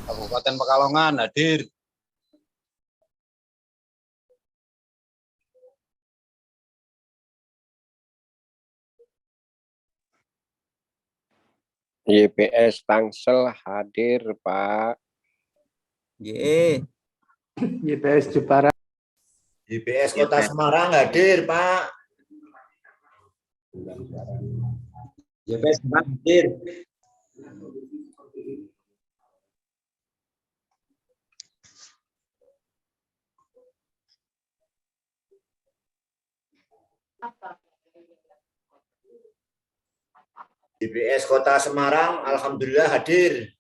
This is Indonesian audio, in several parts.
Kabupaten Pekalongan hadir. YPS Tangsel hadir, Pak. YPS Jepara. YPS Kota Semarang hadir, Pak. YPS Semarang hadir. YPS Kota Semarang alhamdulillah hadir.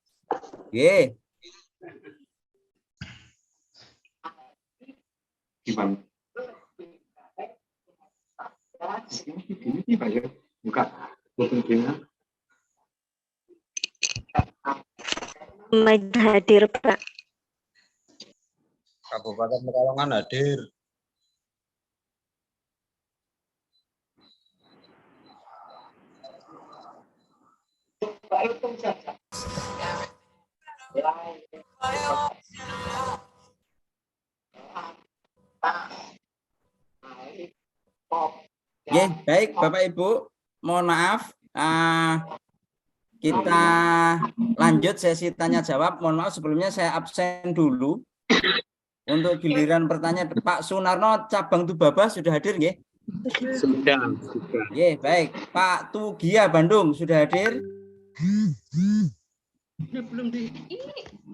Gimana? Ini Pak ya, buka hadir, Pak. Kabupaten Pekalongan hadir. Baik Bapak Ibu, mohon maaf, kita lanjut sesi tanya jawab. Mohon maaf sebelumnya saya absen dulu untuk giliran pertanyaan. Pak Sunarno cabang Tubaba sudah hadir nggih? Sudah. Baik. Pak Tugia Bandung sudah hadir?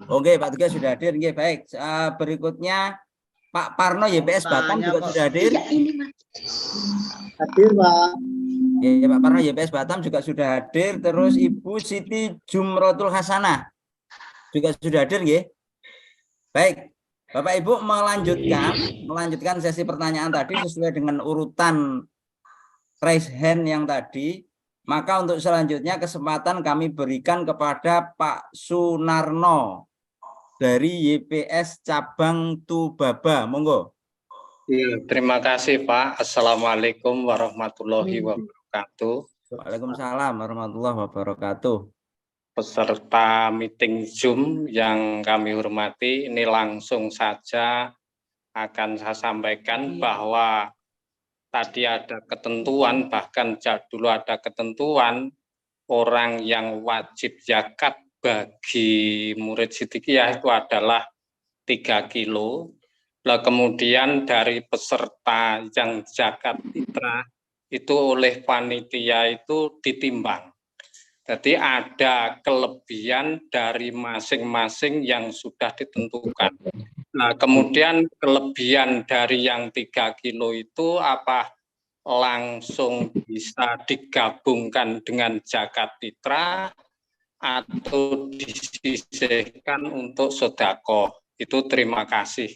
Oke, Pak Tugia sudah hadir nggih. Baik. Berikutnya Pak Parno YPS Batam juga sudah hadir. Hadir, Pak. Pak Parno YPS Batam juga sudah hadir. Terus Ibu Siti Jumrotul Hasanah juga sudah hadir nggih. Baik. Bapak Ibu melanjutkan sesi pertanyaan tadi sesuai dengan urutan raise hand yang tadi. Maka untuk selanjutnya kesempatan kami berikan kepada Pak Sunarno dari YPS Cabang Tubaba. Monggo. Terima kasih Pak. Assalamualaikum warahmatullahi wabarakatuh. Waalaikumsalam warahmatullahi wabarakatuh. Peserta meeting Zoom yang kami hormati, ini langsung saja akan saya sampaikan bahwa tadi ada ketentuan, bahkan dulu ada ketentuan orang yang wajib zakat bagi murid Sidikiyah itu adalah 3 kilo. Nah, kemudian dari peserta yang zakat fitrah itu oleh panitia itu ditimbang. Jadi ada kelebihan dari masing-masing yang sudah ditentukan. Nah, kemudian kelebihan dari yang 3 kilo itu apa langsung bisa digabungkan dengan zakat fitrah atau disisihkan untuk sedekah. Itu terima kasih.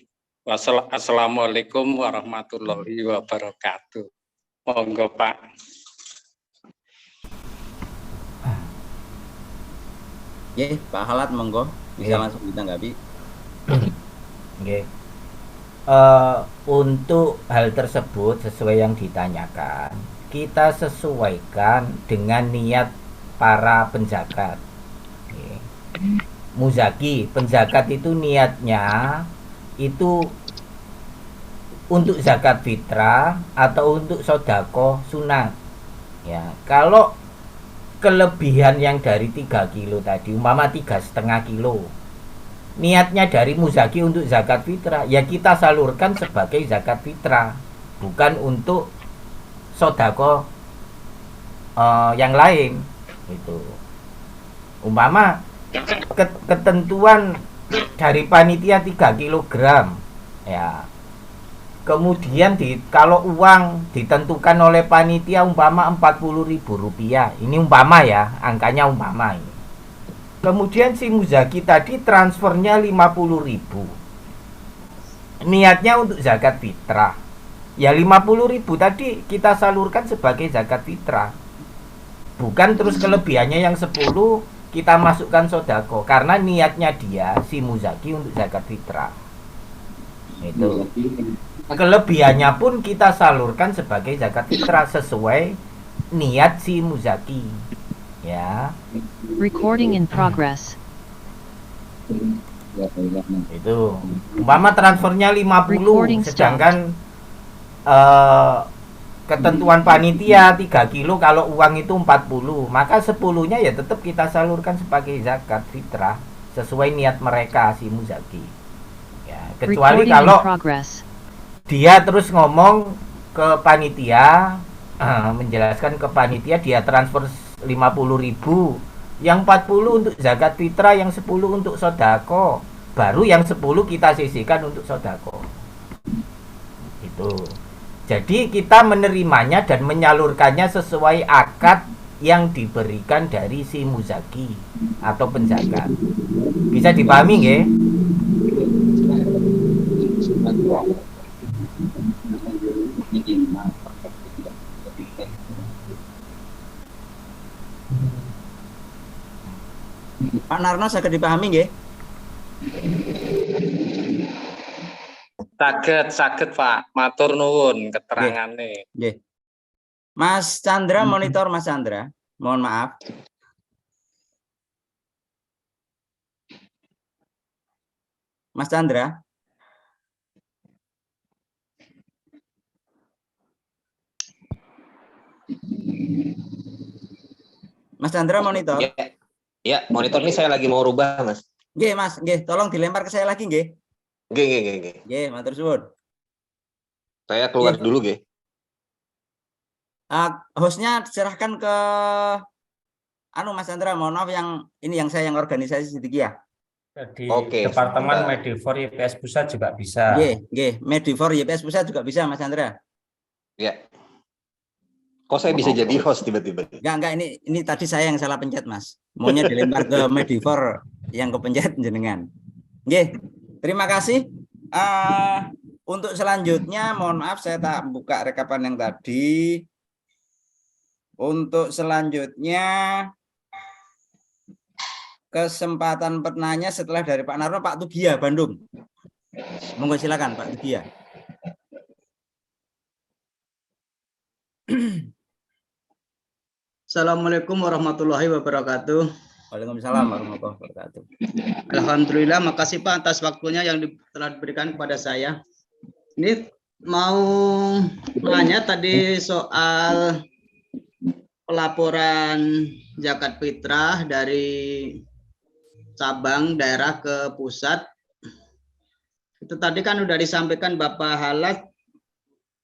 Wassalamualaikum warahmatullahi wabarakatuh. Monggo Pak. Pak Halat monggo bisa langsung ditanggapi. Untuk hal tersebut sesuai yang ditanyakan, kita sesuaikan dengan niat para penzakat. Muzaki, penzakat itu niatnya itu untuk zakat fitrah atau untuk sodako sunat. Ya, kalau kelebihan yang dari 3 kilo tadi, umpama 3,5 kilo, niatnya dari muzaki untuk zakat fitrah, ya kita salurkan sebagai zakat fitrah, bukan untuk sodako yang lain. Itu umpama ketentuan dari panitia 3 kilogram, ya. Kemudian kalau uang ditentukan oleh panitia umpama Rp40.000, ini umpama ya, angkanya umpama ini. Kemudian si muzaki tadi transfernya 50.000. Niatnya untuk zakat fitrah. Ya 50.000 tadi kita salurkan sebagai zakat fitrah. Bukan terus kelebihannya yang 10 kita masukkan sodako, karena niatnya dia si muzaki untuk zakat fitrah. Itu. Kelebihannya pun kita salurkan sebagai zakat fitrah sesuai niat si muzaki. Ya. Recording in progress. Itu umpama transfernya 50, Recording sedangkan ketentuan panitia 3 kilo, kalau uang itu 40, maka 10-nya ya tetap kita salurkan sebagai zakat fitrah sesuai niat mereka si muzaki. Ya, kecuali Recording in kalau progress. dia terus ngomong ke panitia, menjelaskan ke panitia dia transfer 50.000, yang 40 untuk zakat fitrah, yang 10 untuk sodako, baru yang 10 kita sisihkan untuk sodako. Itu. Jadi kita menerimanya dan menyalurkannya sesuai akad yang diberikan dari si muzaki atau penzakat. Bisa dipahami nggih? Pak Narno saged dipahami nggih? Saged Pak, matur nuwun keterangane. Nggih. Mas Chandra monitor Mas Chandra. Mohon maaf. Mas Chandra. Mas Chandra monitor. Ya, monitor ini saya lagi mau rubah, Mas. Nggih, Mas, nggih, tolong dilempar ke saya lagi nggih. Nggih. Nggih, matur suwun. Saya keluar dulu, nggih. Hostnya serahkan ke Mas Chandra, mohon maaf yang ini yang saya yang organisasi sedikit ya. Di Oke, Departemen sebentar. Medifor YPS Pusat juga bisa. Nggih, Medifor YPS Pusat juga bisa Mas Chandra. Ya. Kok saya bisa jadi host tiba-tiba? Enggak, ini tadi saya yang salah pencet, Mas. Maunya dilempar ke Medifor yang kepencet jenengan. Nggih, terima kasih. Untuk selanjutnya, mohon maaf saya tak buka rekapan yang tadi. Untuk selanjutnya, kesempatan penanya setelah dari Pak Narno, Pak Tugia, Bandung. Monggo silakan Pak Tugia. Assalamualaikum warahmatullahi wabarakatuh. Waalaikumsalam warahmatullahi wabarakatuh. Alhamdulillah, makasih Pak atas waktunya yang telah diberikan kepada saya. Ini mau nanya tadi soal pelaporan zakat fitrah dari cabang daerah ke pusat. Itu tadi kan udah disampaikan Bapak Halat,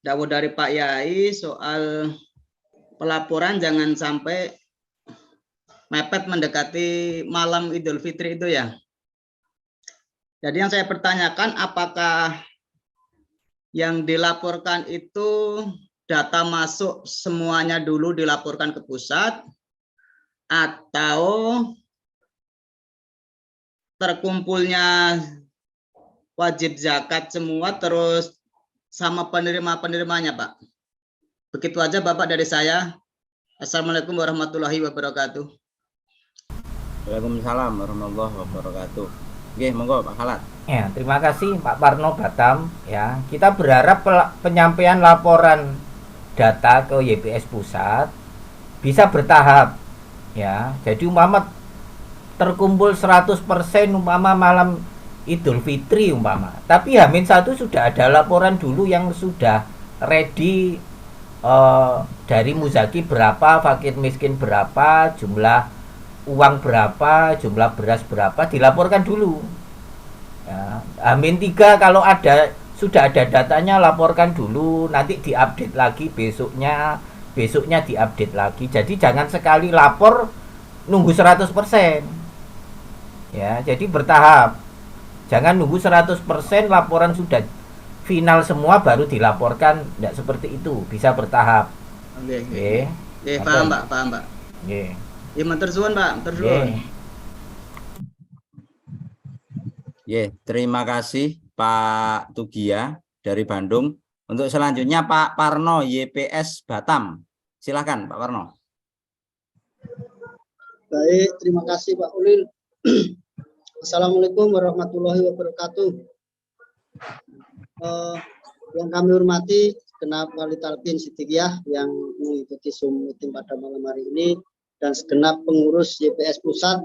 dawuh dari Pak Yai soal pelaporan jangan sampai mepet mendekati malam Idul Fitri itu ya. Jadi yang saya pertanyakan, apakah yang dilaporkan itu data masuk semuanya dulu dilaporkan ke pusat, atau terkumpulnya wajib zakat semua terus sama penerima-penerimanya, Pak? Begitu aja Bapak dari saya. Assalamualaikum warahmatullahi wabarakatuh. Waalaikumsalam warahmatullahi wabarakatuh. Oke, monggo Pak Halat. Ya, terima kasih Pak Parno Batam. Ya, kita berharap penyampaian laporan data ke YPS Pusat bisa bertahap. Ya, jadi umpama terkumpul 100% umpama malam Idul Fitri umpama. Tapi H-1 sudah ada laporan dulu yang sudah ready, dari muzaki berapa, fakir miskin berapa, jumlah uang berapa, jumlah beras berapa, dilaporkan dulu. Ya, H-3 kalau sudah ada datanya laporkan dulu, nanti diupdate lagi besoknya diupdate lagi. Jadi jangan sekali lapor nunggu 100%. Ya, jadi bertahap. Jangan nunggu 100% laporan sudah final semua baru dilaporkan, tidak seperti itu, bisa bertahap. Oke. Paham Pak. Nggih. Ya, matur suwun Pak, matur suwun. Terima kasih Pak Tugia dari Bandung. Untuk selanjutnya Pak Parno YPS Batam. Silakan Pak Parno. Baik, terima kasih Pak Ulil. Assalamualaikum warahmatullahi wabarakatuh. Yang kami hormati segenap wali talqin Siddiqiyah yang mengikuti Zoom meeting pada malam hari ini, dan segenap pengurus YPS Pusat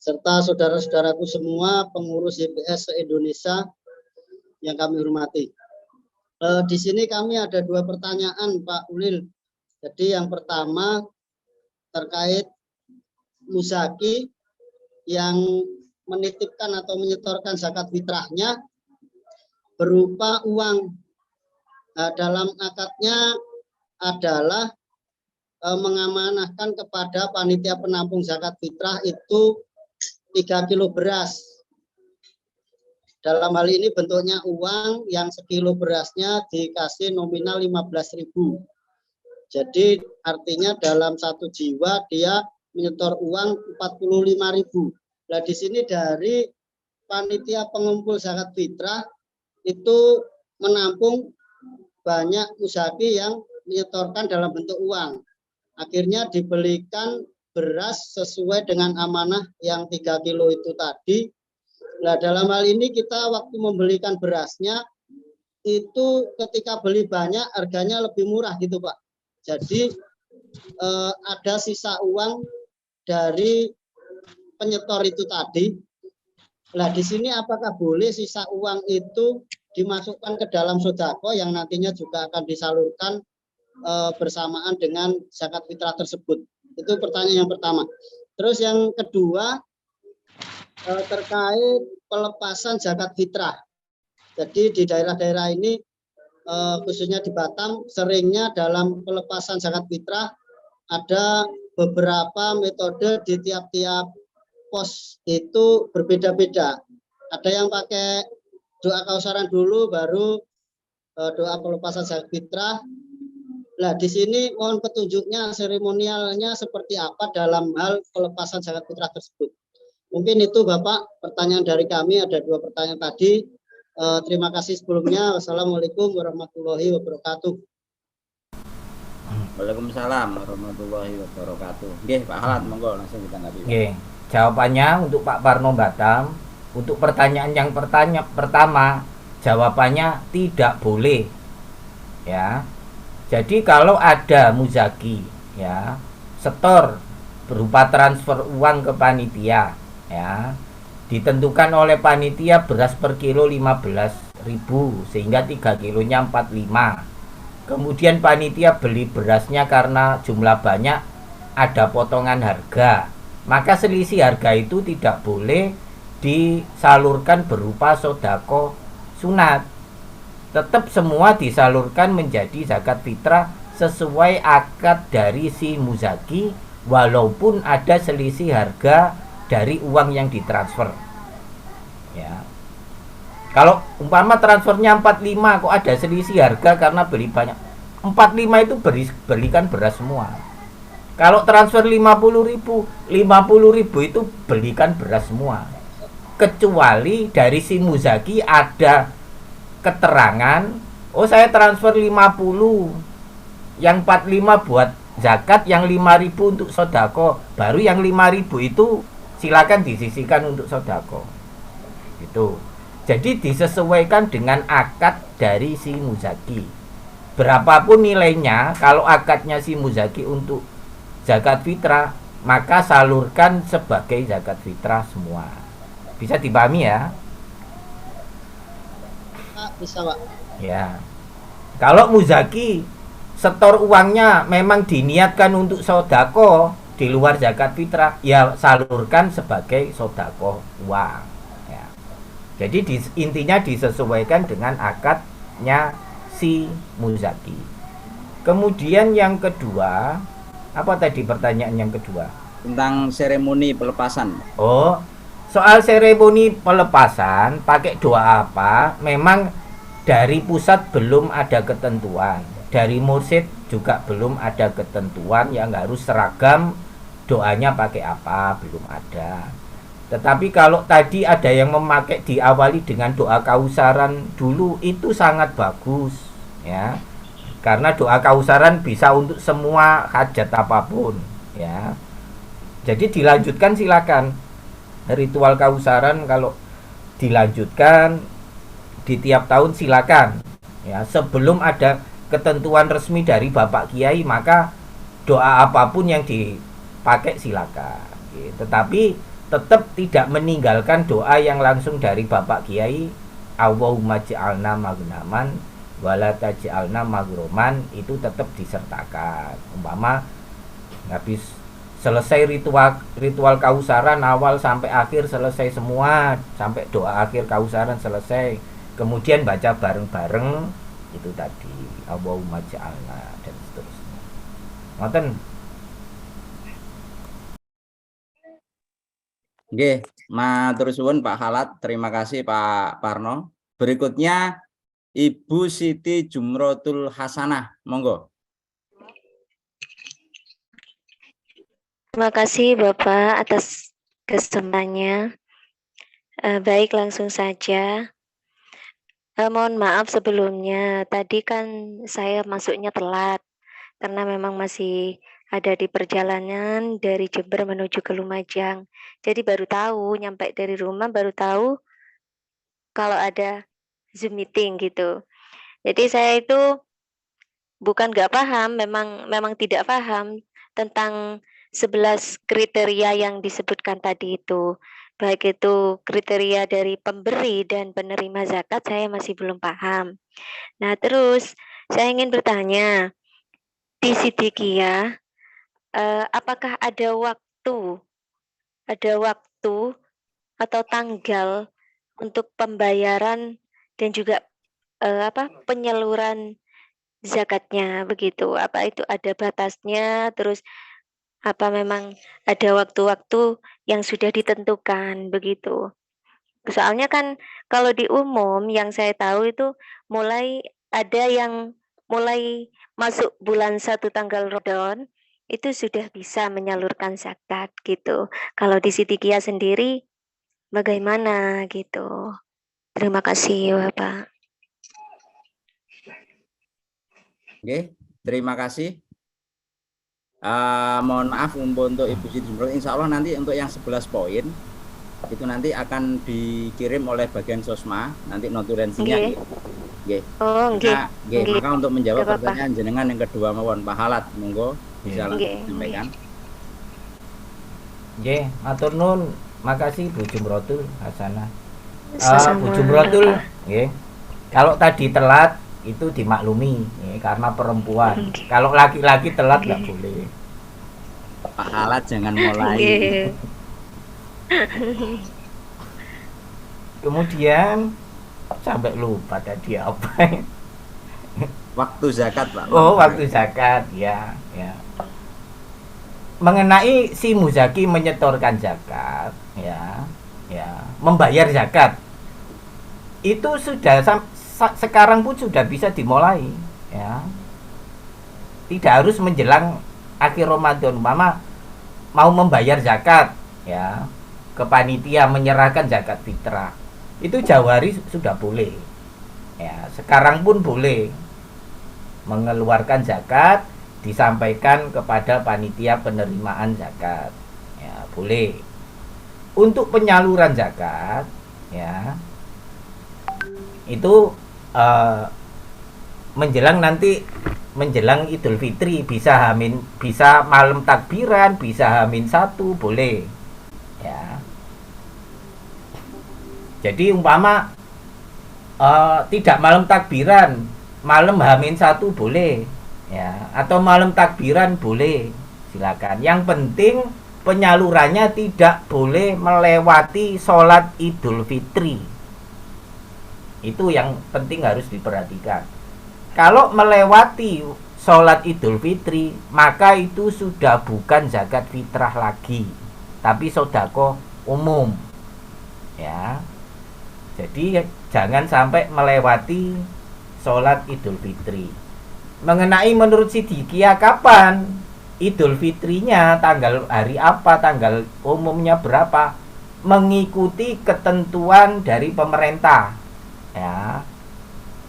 serta saudara-saudaraku semua pengurus YPS se-Indonesia yang kami hormati. Di sini kami ada 2 pertanyaan Pak Ulil. Jadi yang pertama terkait muzaki yang menitipkan atau menyetorkan zakat fitrahnya berupa uang. Dalam akadnya adalah mengamanahkan kepada panitia penampung zakat fitrah itu 3 kilo beras. Dalam hal ini bentuknya uang yang sekilo berasnya dikasih nominal 15.000. Jadi artinya dalam 1 jiwa dia menyetor uang 45.000. Nah di sini dari panitia pengumpul zakat fitrah itu menampung banyak muzaki yang menyetorkan dalam bentuk uang. Akhirnya dibelikan beras sesuai dengan amanah yang 3 kilo itu tadi. Nah dalam hal ini kita waktu membelikan berasnya itu ketika beli banyak harganya lebih murah gitu Pak. Jadi ada sisa uang dari penyetor itu tadi. Nah di sini apakah boleh sisa uang itu dimasukkan ke dalam sodako yang nantinya juga akan disalurkan bersamaan dengan zakat fitrah tersebut? Itu pertanyaan yang pertama. Terus yang kedua terkait pelepasan zakat fitrah. Jadi di daerah-daerah ini khususnya di Batam seringnya dalam pelepasan zakat fitrah ada beberapa metode di tiap-tiap pos itu berbeda-beda. Ada yang pakai doa kausaran dulu baru doa pelepasan zakat fitrah. Nah, di sini mohon petunjuknya seremonialnya seperti apa dalam hal pelepasan zakat fitrah tersebut. Mungkin itu Bapak pertanyaan dari kami, ada 2 pertanyaan tadi. Terima kasih sebelumnya. Wassalamualaikum warahmatullahi wabarakatuh. Waalaikumsalam warahmatullahi wabarakatuh. Nggih, Pak Halat, monggo langsung ditanggapi. Nggih. Jawabannya untuk Pak Parno Batam, untuk pertanyaan yang pertama, jawabannya tidak boleh. Ya. Jadi kalau ada muzaki ya, setor berupa transfer uang ke panitia ya, ditentukan oleh panitia beras per kilo 15.000 sehingga 3 kilonya 45. Kemudian panitia beli berasnya karena jumlah banyak ada potongan harga. Maka selisih harga itu tidak boleh disalurkan berupa sodako sunat. Tetap semua disalurkan menjadi zakat fitrah sesuai akad dari si muzaki walaupun ada selisih harga dari uang yang ditransfer. Ya. Kalau umpama transfernya 45 kok ada selisih harga karena beli banyak. 45 itu belikan beras semua. Kalau transfer 50.000 itu belikan beras semua. Kecuali dari si muzaki ada keterangan, oh saya transfer 50, yang 45 buat zakat, yang 5.000 untuk sodako, baru yang 5.000 itu silakan disisihkan untuk sodako. Itu. Jadi disesuaikan dengan akad dari si muzaki. Berapapun nilainya, kalau akadnya si muzaki untuk zakat fitrah, maka salurkan sebagai zakat fitrah semua. Bisa dipahami ya? Bisa Pak. Ya. Kalau muzaki setor uangnya memang diniatkan untuk sodako di luar zakat fitrah, ya salurkan sebagai sodako uang. Ya. Jadi intinya disesuaikan dengan akadnya si muzaki. Kemudian yang kedua, apa tadi pertanyaan yang kedua? Tentang seremoni pelepasan. Oh, soal seremoni pelepasan pakai doa apa? Memang dari pusat belum ada ketentuan, dari mursyid juga belum ada ketentuan yang harus seragam doanya pakai apa, belum ada. Tetapi kalau tadi ada yang memakai diawali dengan doa kausaran dulu, itu sangat bagus ya. Karena doa kausaran bisa untuk semua hajat apapun ya. Jadi dilanjutkan silakan. Ritual kausaran kalau dilanjutkan di tiap tahun silakan ya, sebelum ada ketentuan resmi dari Bapak Kiai maka doa apapun yang dipakai silakan. Tetapi tetap tidak meninggalkan doa yang langsung dari Bapak Kiai, Allahumma ja'alna magnaman wala taj'alna maghroman, itu tetap disertakan. Umpama habis selesai ritual kausaran awal sampai akhir selesai semua, sampai doa akhir kausaran selesai, kemudian baca bareng-bareng itu tadi Allahumma ja'alna dan seterusnya. Ngoten. Nggih, matur suwun Pak Halat, terima kasih Pak Parno. Berikutnya Ibu Siti Jumrotul Hasanah, monggo. Terima kasih Bapak atas kesempatannya. Baik, langsung saja. Mohon maaf sebelumnya, tadi kan saya masuknya telat karena memang masih ada di perjalanan dari Jember menuju ke Lumajang. Jadi baru tahu, nyampe dari rumah baru tahu kalau ada Zoom meeting gitu. Jadi saya itu bukan nggak paham, memang tidak paham tentang 11 kriteria yang disebutkan tadi itu. Baik itu kriteria dari pemberi dan penerima zakat, saya masih belum paham. Nah, terus saya ingin bertanya, di Siddiqiyah, apakah ada waktu atau tanggal untuk pembayaran dan juga penyaluran zakatnya begitu? Apa itu ada batasnya? Terus apa memang ada waktu-waktu yang sudah ditentukan begitu? Soalnya kan kalau di umum yang saya tahu itu mulai ada yang mulai masuk bulan 1 tanggal Ramadan itu sudah bisa menyalurkan zakat gitu. Kalau di Siddiqiyah sendiri bagaimana gitu? Terima kasih Bapak. Oke, terima kasih. Mohon maaf untuk Ibu Siti Jumrotul, insya Allah nanti untuk yang 11 poin itu nanti akan dikirim oleh bagian Sosma, nanti notulensinya. Nggih. Oh, nggih. Maka untuk menjawab pertanyaan jenengan yang kedua mawon Pak Halat, monggo bisa sampaikan. Nggih, matur nuwun. Makasih Bu Jumrotul Hasanah. Bu Jumrotul, nggih. Kalau tadi telat itu dimaklumi karena perempuan. Kalau laki-laki telat nggak boleh. Pak Halat jangan mulai. Kemudian sampai lupa tadi apa? Waktu zakat, Pak. Oh, waktu zakat, ya. Mengenai si muzaki menyetorkan zakat, ya, membayar zakat, itu sudah sekarang pun sudah bisa dimulai, ya. Tidak harus menjelang akhir Ramadan. Mama mau membayar zakat, ya, ke panitia menyerahkan zakat fitrah, itu Jawari sudah boleh, ya. Sekarang pun boleh mengeluarkan zakat, disampaikan kepada panitia penerimaan zakat, ya, boleh. Untuk penyaluran zakat, ya, itu menjelang Idul Fitri, bisa malam takbiran, bisa H-1 boleh, ya. Jadi umpama tidak malam takbiran, malam H-1 boleh, ya, atau malam takbiran boleh, silakan. Yang penting penyalurannya tidak boleh melewati sholat Idul Fitri. Itu yang penting harus diperhatikan. Kalau melewati sholat Idul Fitri, maka itu sudah bukan zakat fitrah lagi, tapi sodako umum, ya. Jadi jangan sampai melewati sholat Idul Fitri. Mengenai menurut Siddiqiyah kapan Idul Fitrinya, tanggal hari apa, tanggal umumnya berapa, mengikuti ketentuan dari pemerintah, ya.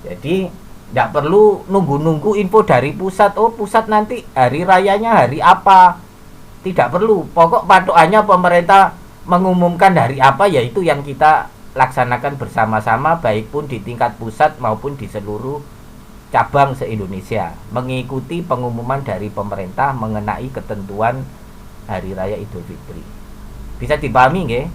Jadi tidak perlu nunggu-nunggu info dari pusat. Oh, pusat nanti hari rayanya hari apa, tidak perlu. Pokok patokannya pemerintah mengumumkan hari apa, yaitu yang kita laksanakan bersama-sama, baik pun di tingkat pusat maupun di seluruh cabang se-Indonesia, mengikuti pengumuman dari pemerintah mengenai ketentuan hari raya Idul Fitri. Bisa dipahami nggih?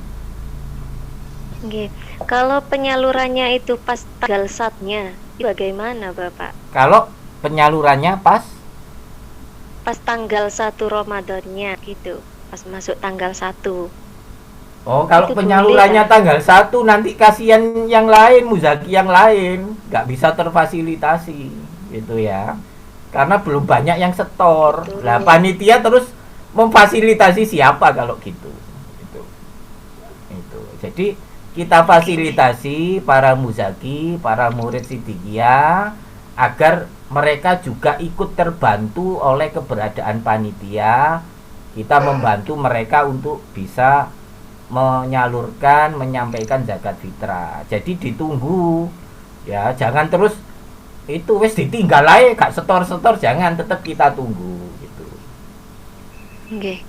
Nggih. Kalau penyalurannya itu pas tanggal satnya, bagaimana Bapak? Kalau penyalurannya pas Tanggal 1 Ramadannya gitu, pas masuk tanggal 1. Oh, kalau Itu penyalurannya boleh, tanggal 1 nanti kasihan yang lain, muzaki yang lain, nggak bisa terfasilitasi, gitu ya. Karena belum banyak yang setor. Betul. Lah panitia terus memfasilitasi siapa kalau gitu. Itu. Jadi kita fasilitasi para muzaki, para murid Siddiqiyah agar mereka juga ikut terbantu oleh keberadaan panitia. Kita membantu mereka untuk bisa menyalurkan, menyampaikan zakat fitrah. Jadi ditunggu ya, jangan terus itu wes ditinggal aja, gak setor-setor, jangan, tetap kita tunggu gitu. Nggih.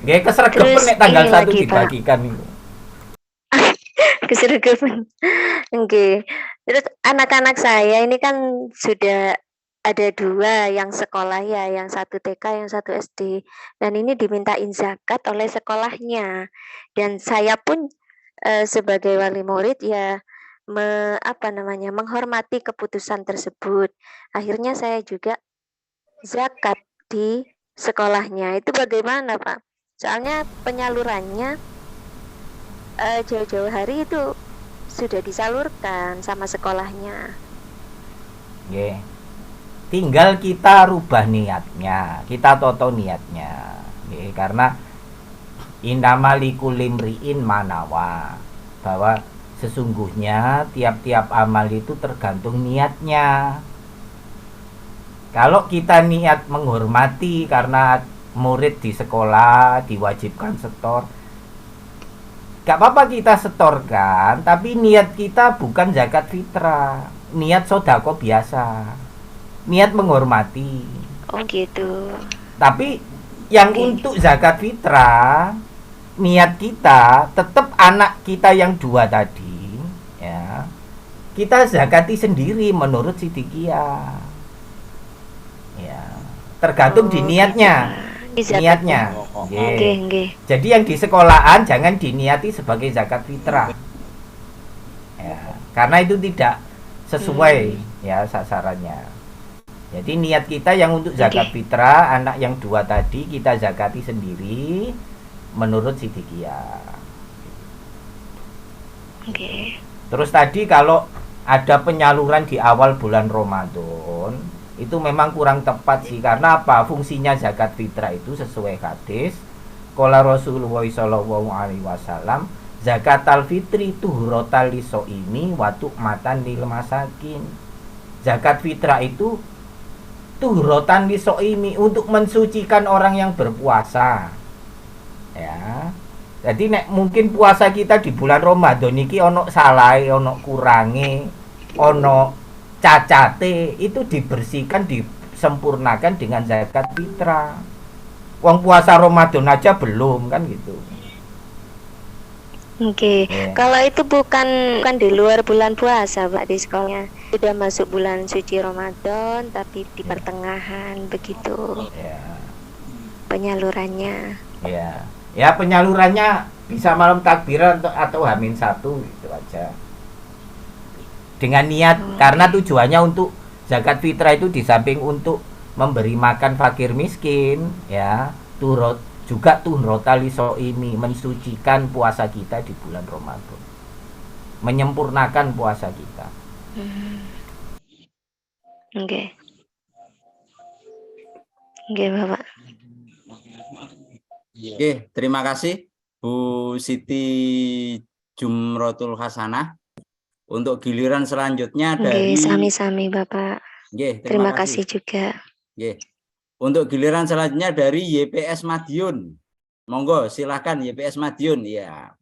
Nggih, kesregepen Terus nek tanggal ini 1 lagi, Pak. dibagikan itu. Keseragaman. Oke. Terus anak-anak saya ini kan sudah ada 2 yang sekolah ya, yang 1 TK, yang 1 SD. Dan ini dimintain zakat oleh sekolahnya. Dan saya pun sebagai wali murid ya menghormati keputusan tersebut. Akhirnya saya juga zakat di sekolahnya. Itu bagaimana, Pak? Soalnya penyalurannya jauh-jauh hari itu sudah disalurkan sama sekolahnya. Nggih. Tinggal kita rubah niatnya, kita toto niatnya. Nggih, karena innama likulli imri'in manawa, bahwa sesungguhnya tiap-tiap amal itu tergantung niatnya. Kalau kita niat menghormati karena murid di sekolah diwajibkan setor, gak apa-apa kita setorkan, tapi niat kita bukan zakat fitrah, niat sodako biasa, niat menghormati. Oh gitu. Tapi yang untuk zakat fitrah, niat kita tetap anak kita yang 2 tadi, ya, kita zakati sendiri menurut Siddiqiyah, ya, tergantung di niatnya. Niatnya. Nggih. Jadi yang di sekolahan jangan diniati sebagai zakat fitrah. Ya, karena itu tidak sesuai ya sasarannya. Jadi niat kita yang untuk zakat fitrah, anak yang 2 tadi kita zakati sendiri menurut Siddiqiyah. Oke. Terus tadi kalau ada penyaluran di awal bulan Ramadan, itu memang kurang tepat sih. Karena apa? Fungsinya zakat fitrah itu sesuai hadis qala Rasulullah sallallahu alaihi wasallam, zakatal fitri tuhrotal lisoimi wa tu'matan lil masakin. Zakat fitrah itu tuhrotan lisoimi, untuk mensucikan orang yang berpuasa. Ya. Jadi nek mungkin puasa kita di bulan Ramadan iki ono salah, ono kurangi, ono cacate, itu dibersihkan, disempurnakan dengan zakat fitrah. Wong puasa Ramadan aja belum kan gitu. Oke. Kalau itu bukan di luar bulan puasa, Pak, di sekolahnya sudah masuk bulan suci Ramadan tapi di pertengahan begitu. Penyalurannya. Ya penyalurannya bisa malam takbiran atau H-1 gitu aja. Dengan niat, karena tujuannya untuk zakat fitrah itu di samping untuk memberi makan fakir miskin, ya, juga tuhrotal lisoimi, mensucikan puasa kita di bulan Ramadan, menyempurnakan puasa kita. Oke. Oke, Bapak. Oke, terima kasih Bu Siti Jumrotul Hasanah. Untuk giliran selanjutnya dari sami-sami Bapak. Terima kasih juga. Untuk giliran selanjutnya dari YPS Madiun. Monggo silakan YPS Madiun ya.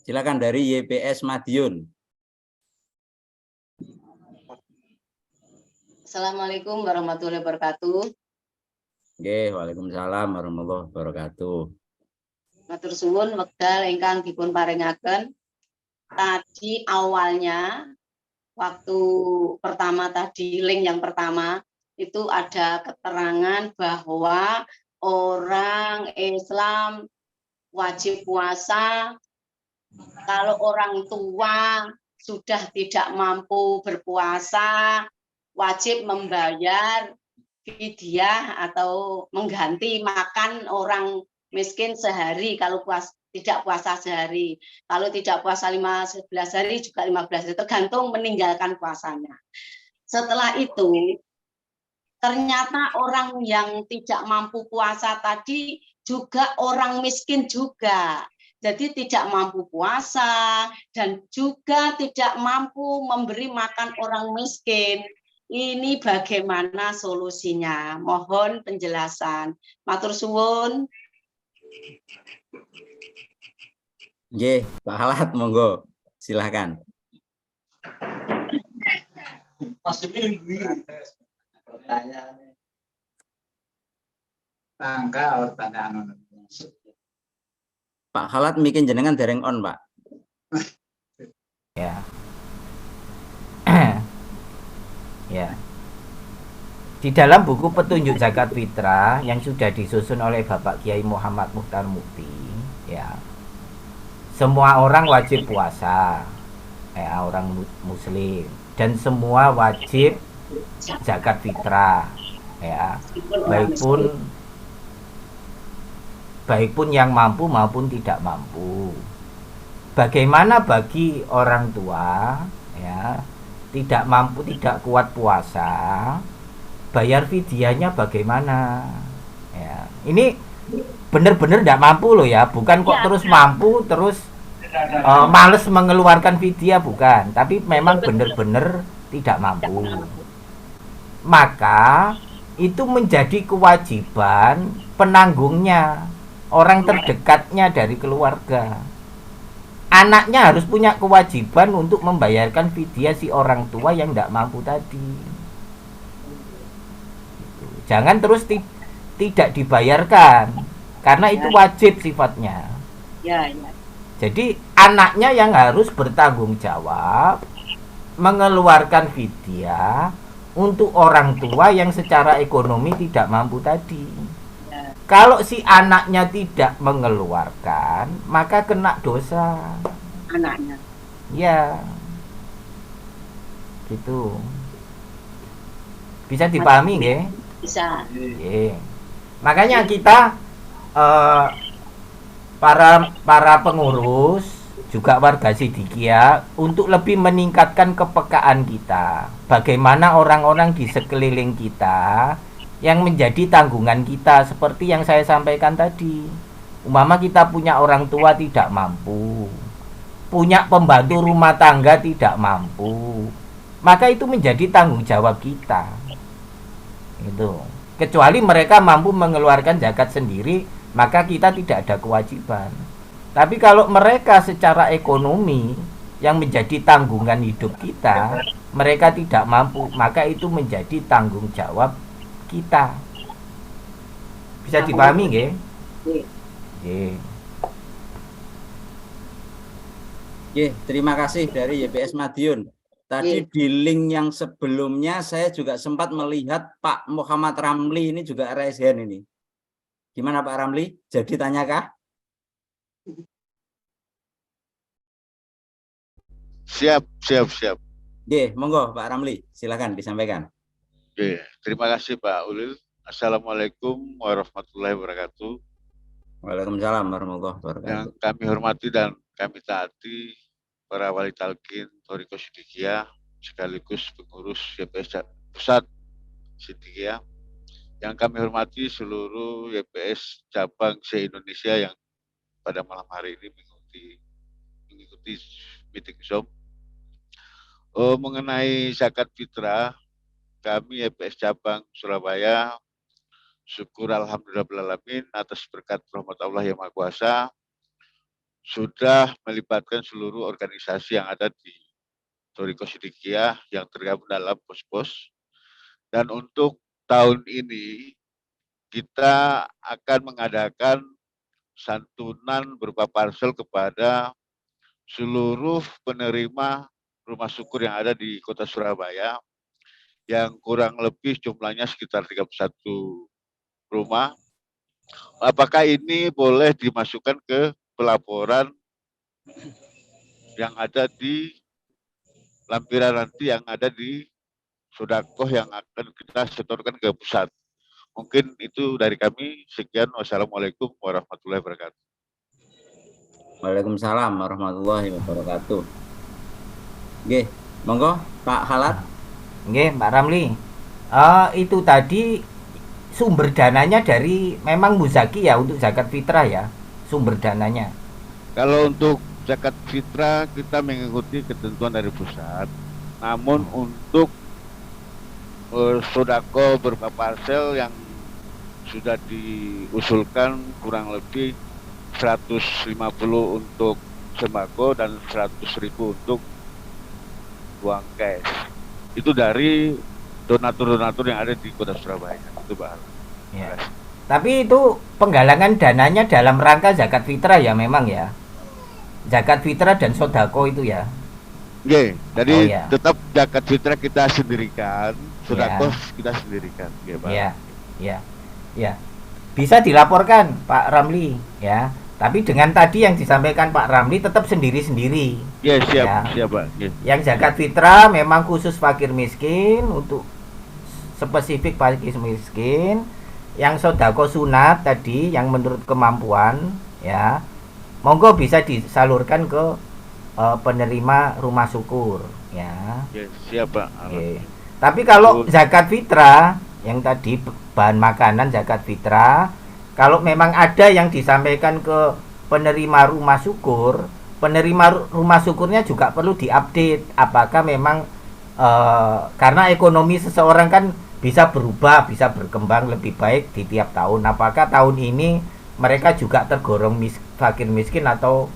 Silakan dari YPS Madiun. Assalamualaikum warahmatullahi wabarakatuh. Waalaikumsalam warahmatullahi wabarakatuh. Matur suwun wekdal ingkang dipun paringaken. Tadi awalnya waktu pertama tadi link yang pertama itu ada keterangan bahwa orang Islam wajib puasa. Kalau orang tua sudah tidak mampu berpuasa, wajib membayar fidyah atau mengganti makan orang miskin sehari kalau tidak puasa sehari. Kalau tidak puasa 15 hari juga 15 hari, tergantung meninggalkan puasanya. Setelah itu, ternyata orang yang tidak mampu puasa tadi juga orang miskin juga. Jadi tidak mampu puasa dan juga tidak mampu memberi makan orang miskin. Ini bagaimana solusinya? Mohon penjelasan. Matur suwun. Nggih, Pak Halat, monggo. Silakan. Pak Halat bikin jenengan dereng on, Pak. Ya. Ya. Di dalam buku petunjuk zakat fitrah yang sudah disusun oleh Bapak Kiai Muhammad Mukhtar Mukti, ya. Semua orang wajib puasa. Ya, orang muslim, dan semua wajib zakat fitrah. Ya. Baik pun yang mampu maupun tidak mampu. Bagaimana bagi orang tua, ya, tidak mampu, tidak kuat puasa, bayar fidyahnya bagaimana? Ya, ini benar-benar tidak mampu loh ya, bukan kok terus mampu terus males mengeluarkan fidyah, bukan, tapi memang benar-benar tidak mampu. Maka itu menjadi kewajiban penanggungnya, orang terdekatnya dari keluarga. Anaknya harus punya kewajiban untuk membayarkan fidyah si orang tua yang tidak mampu tadi. Jangan terus tidak dibayarkan, karena itu wajib sifatnya. Ya, ya. Jadi anaknya yang harus bertanggung jawab mengeluarkan fidyah untuk orang tua yang secara ekonomi tidak mampu tadi. Kalau si anaknya tidak mengeluarkan, maka kena dosa anaknya. Ya, gitu. Bisa dipahami nggih? Bisa. Makanya kita para pengurus juga warga Sidikiyah untuk lebih meningkatkan kepekaan kita. Bagaimana orang-orang di sekeliling kita yang menjadi tanggungan kita, seperti yang saya sampaikan tadi. Umpama kita punya orang tua tidak mampu, punya pembantu rumah tangga tidak mampu, maka itu menjadi tanggung jawab kita. Itu. Kecuali mereka mampu mengeluarkan zakat sendiri, maka kita tidak ada kewajiban. Tapi kalau mereka secara ekonomi yang menjadi tanggungan hidup kita, mereka tidak mampu, maka itu menjadi tanggung jawab kita. Bisa dipahami nggih? Nggih, terima kasih dari YPS Madiun. Tadi di link yang sebelumnya saya juga sempat melihat Pak Muhammad Ramli ini juga raise hand ini. Gimana Pak Ramli? Jadi tanyakah? Siap. Nggih, monggo Pak Ramli, silakan disampaikan. Terima kasih Pak Ulil. Assalamualaikum warahmatullahi wabarakatuh. Waalaikumsalam warahmatullahi wabarakatuh. Yang kami hormati dan kami taati para wali talqin Thariqah Sidikiyah sekaligus pengurus YPS Pusat Sidikiyah. Yang kami hormati seluruh YPS cabang se-Indonesia yang pada malam hari ini mengikuti meeting Zoom. Mengenai zakat fitrah, kami YPS cabang Surabaya syukur alhamdulillahirrahmanirrahim atas berkat rahmat Allah yang Maha Kuasa sudah melibatkan seluruh organisasi yang ada di Thariqah Sidikiyah yang tergabung dalam pos-pos. Dan untuk tahun ini kita akan mengadakan santunan berupa parsel kepada seluruh penerima rumah syukur yang ada di Kota Surabaya, yang kurang lebih jumlahnya sekitar 31 rumah apakah ini boleh dimasukkan ke pelaporan yang ada di lampiran nanti yang ada di Sodakoh yang akan kita setorkan ke pusat. Mungkin itu dari kami. Sekian. Wassalamualaikum warahmatullahi wabarakatuh. Waalaikumsalam warahmatullahi wabarakatuh. Oke, monggo Pak Halat. Nggih, Pak Ramli. Itu tadi sumber dananya dari memang muzaki ya untuk zakat fitrah ya, sumber dananya. Kalau untuk zakat fitrah kita mengikuti ketentuan dari pusat. Namun untuk sodako berupa parcel yang sudah diusulkan kurang lebih 150 untuk sembako dan 100.000 untuk uang cash. Itu dari donatur-donatur yang ada di Kota Surabaya. Itu Pak. Ya. Tapi itu penggalangan dananya dalam rangka zakat fitrah ya memang ya. Zakat fitrah dan sodako itu ya. Oke, jadi ya. tetap zakat fitrah kita sendirikan, sodako kita sendirikan. Oke, Pak. Ya. Bisa dilaporkan Pak Ramli ya. Tapi dengan tadi yang disampaikan Pak Ramli tetap sendiri-sendiri. Ya, siap Pak. Ya. Yang zakat fitrah memang khusus fakir miskin, untuk spesifik fakir miskin. Yang sodako sunat tadi yang menurut kemampuan ya, monggo bisa disalurkan ke penerima rumah syukur ya. Ya, siap Pak. Oke. Tapi kalau zakat fitrah yang tadi bahan makanan zakat fitrah, kalau memang ada yang disampaikan ke penerima rumah syukur, penerima rumah syukurnya juga perlu diupdate apakah memang karena ekonomi seseorang kan bisa berubah, bisa berkembang lebih baik di tiap tahun. Apakah tahun ini mereka juga tergolong fakir miskin atau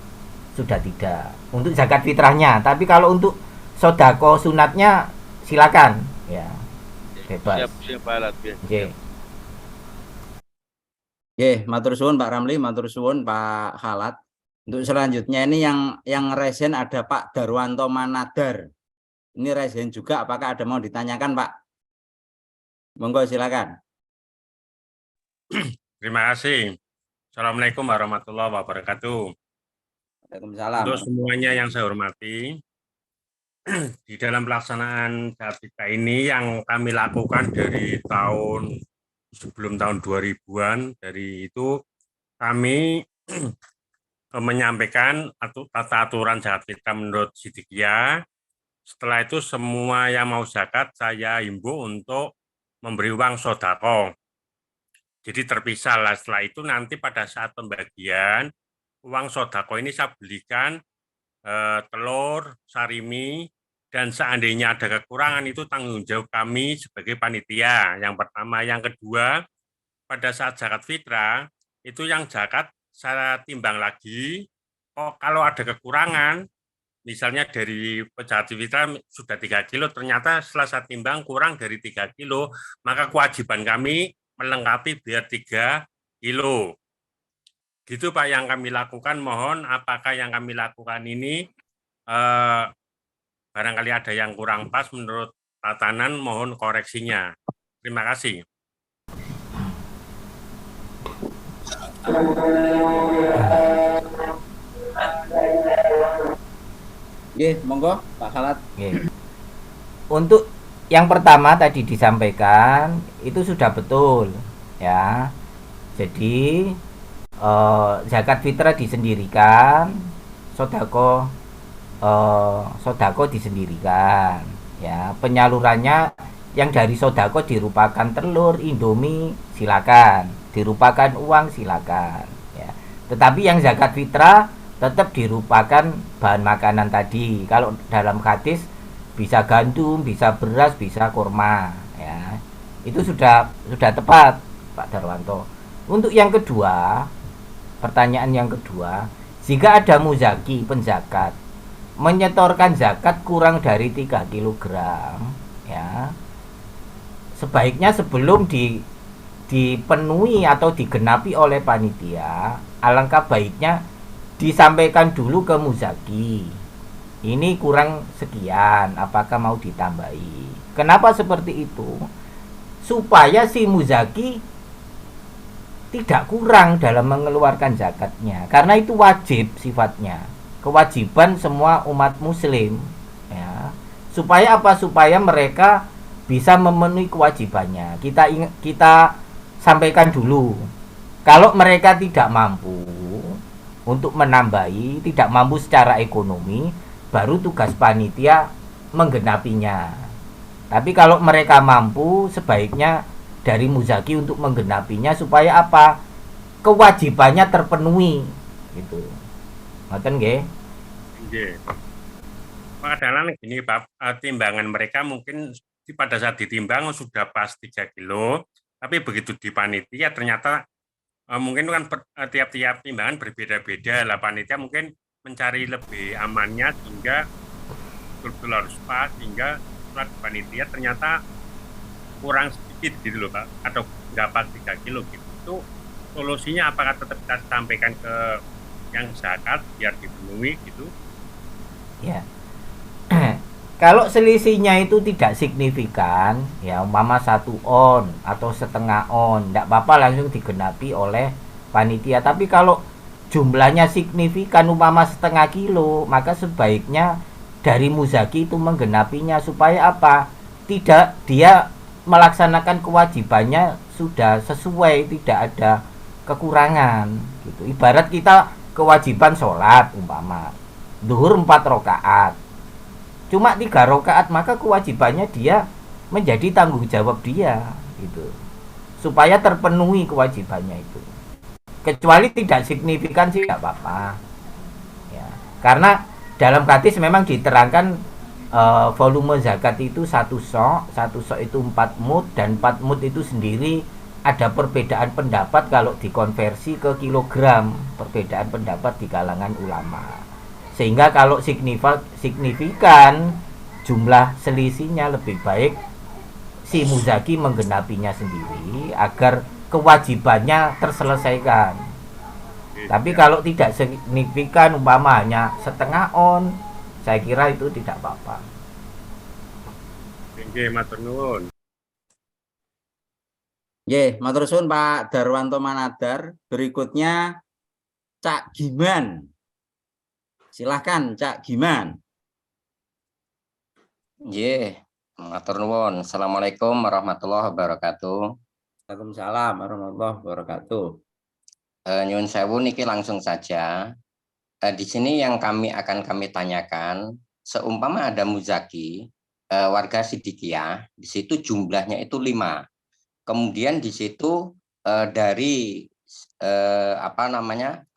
sudah tidak untuk zakat fitrahnya. Tapi kalau untuk sodako sunatnya silakan ya, bebas. Siap Pak. Oke. Matur suwun Pak Ramli, matur suwun Pak Halat. Untuk selanjutnya ini yang resen ada Pak Darwanto Manadar. Ini resen juga, apakah ada mau ditanyakan Pak? Monggo silakan. Terima kasih. Assalamualaikum warahmatullahi wabarakatuh. Waalaikumsalam. Untuk semuanya yang saya hormati, di dalam pelaksanaan zakat fitrah ini yang kami lakukan dari sebelum tahun 2000-an, dari itu kami menyampaikan tata aturan zakat fitrah menurut Sidikiyah. Setelah itu semua yang mau zakat saya himbau untuk memberi uang sodako. Jadi terpisah lah. Setelah itu nanti pada saat pembagian uang sodako ini saya belikan telur, sarimi, dan seandainya ada kekurangan itu tanggung jawab kami sebagai panitia. Yang pertama, yang kedua, pada saat zakat fitrah itu yang zakat saya timbang lagi. Kalau ada kekurangan, misalnya dari zakat fitrah sudah 3 kilo, ternyata setelah saya timbang kurang dari 3 kilo, maka kewajiban kami melengkapi biar 3 kilo. Gitu Pak yang kami lakukan. Mohon apakah yang kami lakukan ini barangkali ada yang kurang pas menurut tatanan, mohon koreksinya. Terima kasih. Monggo Pak Halat. Untuk yang pertama tadi disampaikan itu sudah betul ya. Jadi zakat fitrah disendirikan, sodako disendirikan ya. Penyalurannya yang dari sodako dirupakan telur, indomie silakan, dirupakan uang silakan ya. Tetapi yang zakat fitrah tetap dirupakan bahan makanan tadi. Kalau dalam hadis bisa gandum, bisa beras, bisa kurma ya. Itu sudah tepat Pak Darwanto. Untuk yang kedua, pertanyaan yang kedua, jika ada muzaki penzakat menyetorkan zakat kurang dari 3 kg ya, sebaiknya sebelum dipenuhi atau digenapi oleh panitia, alangkah baiknya disampaikan dulu ke muzaki, ini kurang sekian, apakah mau ditambahi. Kenapa seperti itu? Supaya si muzaki tidak kurang dalam mengeluarkan zakatnya, karena itu wajib sifatnya, kewajiban semua umat muslim, ya. Supaya apa? Supaya mereka bisa memenuhi kewajibannya. Kita sampaikan dulu, kalau mereka tidak mampu untuk menambahi, tidak mampu secara ekonomi, baru tugas panitia menggenapinya. Tapi kalau mereka mampu, sebaiknya dari muzaki untuk menggenapinya, supaya apa? Kewajibannya terpenuhi, gitu. Ngoten nggih? Nggih. Padahal gini Pak, timbangan mereka mungkin pada saat ditimbang sudah pas 3 kilo, tapi begitu di panitia ternyata mungkin kan tiap-tiap timbangan berbeda-beda lah. Panitia mungkin mencari lebih amannya sehingga betul-betul harus pas, sehingga setelah di panitia ternyata kurang sedikit gitu loh Pak, atau nggak pas 3 kilo gitu. Itu solusinya apakah tetap kita sampaikan ke yang zakat biar dipenuhi gitu? Ya. Kalau selisihnya itu tidak signifikan, ya umpama 1 on atau setengah on, tidak apa-apa, langsung digenapi oleh panitia. Tapi kalau jumlahnya signifikan, umpama setengah kilo, maka sebaiknya dari muzaki itu menggenapinya, supaya apa? Tidak, dia melaksanakan kewajibannya sudah sesuai, tidak ada kekurangan gitu. Ibarat kita kewajiban sholat, umpama zuhur 4 rakaat, cuma 3 rakaat, maka kewajibannya dia menjadi tanggung jawab dia gitu, supaya terpenuhi kewajibannya itu. Kecuali tidak signifikan sih nggak apa-apa ya, karena dalam hadis memang diterangkan volume zakat itu 1 sok itu 4 mud, dan 4 mud itu sendiri ada perbedaan pendapat kalau dikonversi ke kilogram, perbedaan pendapat di kalangan ulama. Sehingga kalau signifikan jumlah selisihnya, lebih baik si muzaki menggenapinya sendiri agar kewajibannya terselesaikan. Tapi kalau tidak signifikan, umpama hanya setengah on, saya kira itu tidak apa-apa. Nggih, matur nuwun. Nggih, matur suwun Pak Darwanto Manadar. Berikutnya Cak Giman. Silahkan Cak Giman. Nggih, matur nuwun. Assalamualaikum warahmatullahi wabarakatuh. Waalaikumsalam warahmatullahi wabarakatuh. Nyuwun sewu niki langsung saja. Di sini yang akan kami tanyakan, seumpama ada muzaki warga Sidikiyah, di situ jumlahnya itu 5. Kemudian di situ dari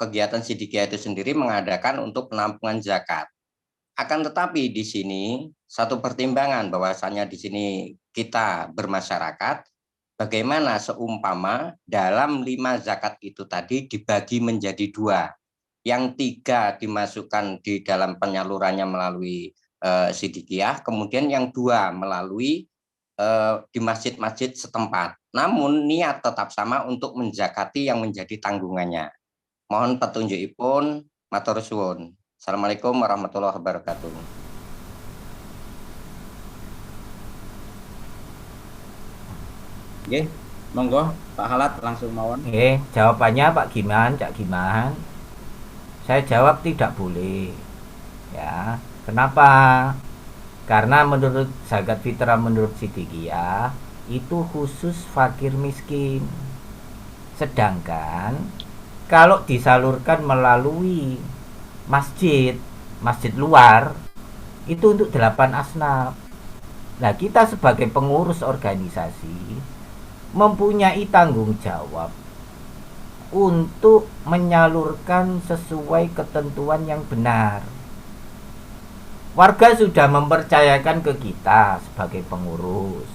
kegiatan Sidikiyah itu sendiri mengadakan untuk penampungan zakat. Akan tetapi di sini satu pertimbangan bahwasanya di sini kita bermasyarakat, bagaimana seumpama dalam 5 zakat itu tadi dibagi menjadi 2, yang 3 dimasukkan di dalam penyalurannya melalui Sidikiyah, kemudian yang 2 melalui di masjid-masjid setempat. Namun niat tetap sama untuk menzakati yang menjadi tanggungannya. Mohon petunjukipun, matur suwun. Assalamualaikum warahmatullahi wabarakatuh. Nggih, monggo Pak Halat langsung mawon. Nggih, jawabannya Pak Giman, Cak Giman. Saya jawab tidak boleh. Ya, kenapa? Karena menurut zakat fitrah menurut Sidikiyah itu khusus fakir miskin. Sedangkan kalau disalurkan melalui masjid luar itu untuk 8 asnaf. Nah, kita sebagai pengurus organisasi mempunyai tanggung jawab untuk menyalurkan sesuai ketentuan yang benar. Warga sudah mempercayakan ke kita sebagai pengurus,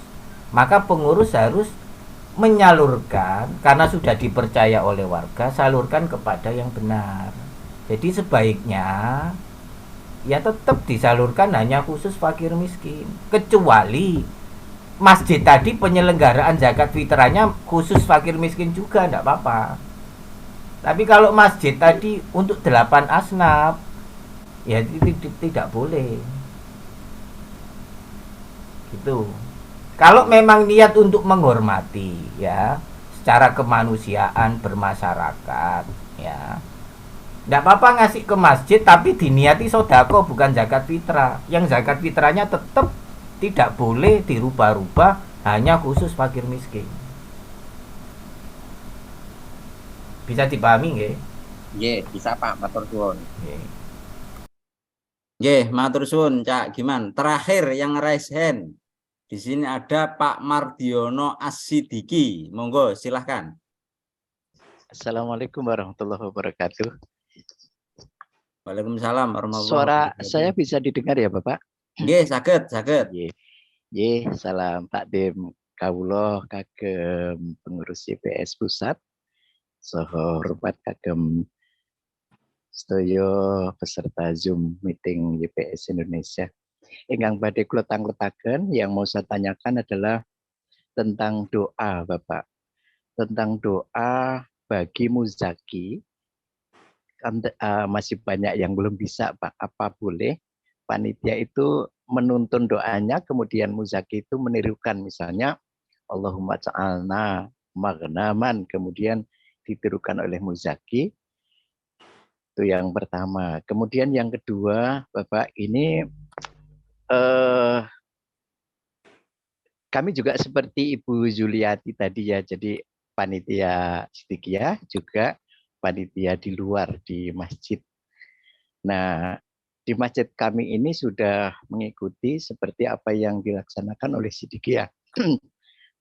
maka pengurus harus menyalurkan, karena sudah dipercaya oleh warga, salurkan kepada yang benar. Jadi sebaiknya ya tetap disalurkan hanya khusus fakir miskin, kecuali masjid tadi penyelenggaraan zakat fitrahnya khusus fakir miskin juga, tidak apa-apa. Tapi kalau masjid tadi untuk 8 asnaf, ya tidak boleh gitu. Kalau memang niat untuk menghormati, ya secara kemanusiaan bermasyarakat, ya. Tidak apa-apa ngasih ke masjid tapi diniati sodako bukan zakat fitrah. Yang zakat fitrahnya tetap tidak boleh dirubah-rubah, hanya khusus fakir miskin. Bisa dipahami nggih? Nggih, bisa Pak, matur suwun. Nggih, matur suwun, Cak Giman. Terakhir yang raise hand. Di sini ada Pak Mardiono As-Sidiki. Monggo, silahkan. Assalamualaikum warahmatullahi wabarakatuh. Waalaikumsalam warahmatullahi Suara wabarakatuh. saya bisa didengar ya, Bapak? Nggih, saged. Nggih, salam takdim kawula kagem pengurus YPS pusat. Saha hormat kagem sedaya peserta Zoom meeting YPS Indonesia. Ingkang badhe kula tangletaken, yang mau saya tanyakan adalah tentang doa, Bapak. Tentang doa bagi muzaki. Masih banyak yang belum bisa, Pak. Apa boleh panitia itu menuntun doanya, kemudian muzaki itu menirukan, misalnya Allahumma ja'alna maghnaman, kemudian ditirukan oleh muzaki. Itu yang pertama. Kemudian yang kedua, Bapak, ini kami juga seperti Ibu Juliati tadi ya, jadi panitia Sidikiyah juga panitia di luar di masjid. Nah, di masjid kami ini sudah mengikuti seperti apa yang dilaksanakan oleh Sidikiyah.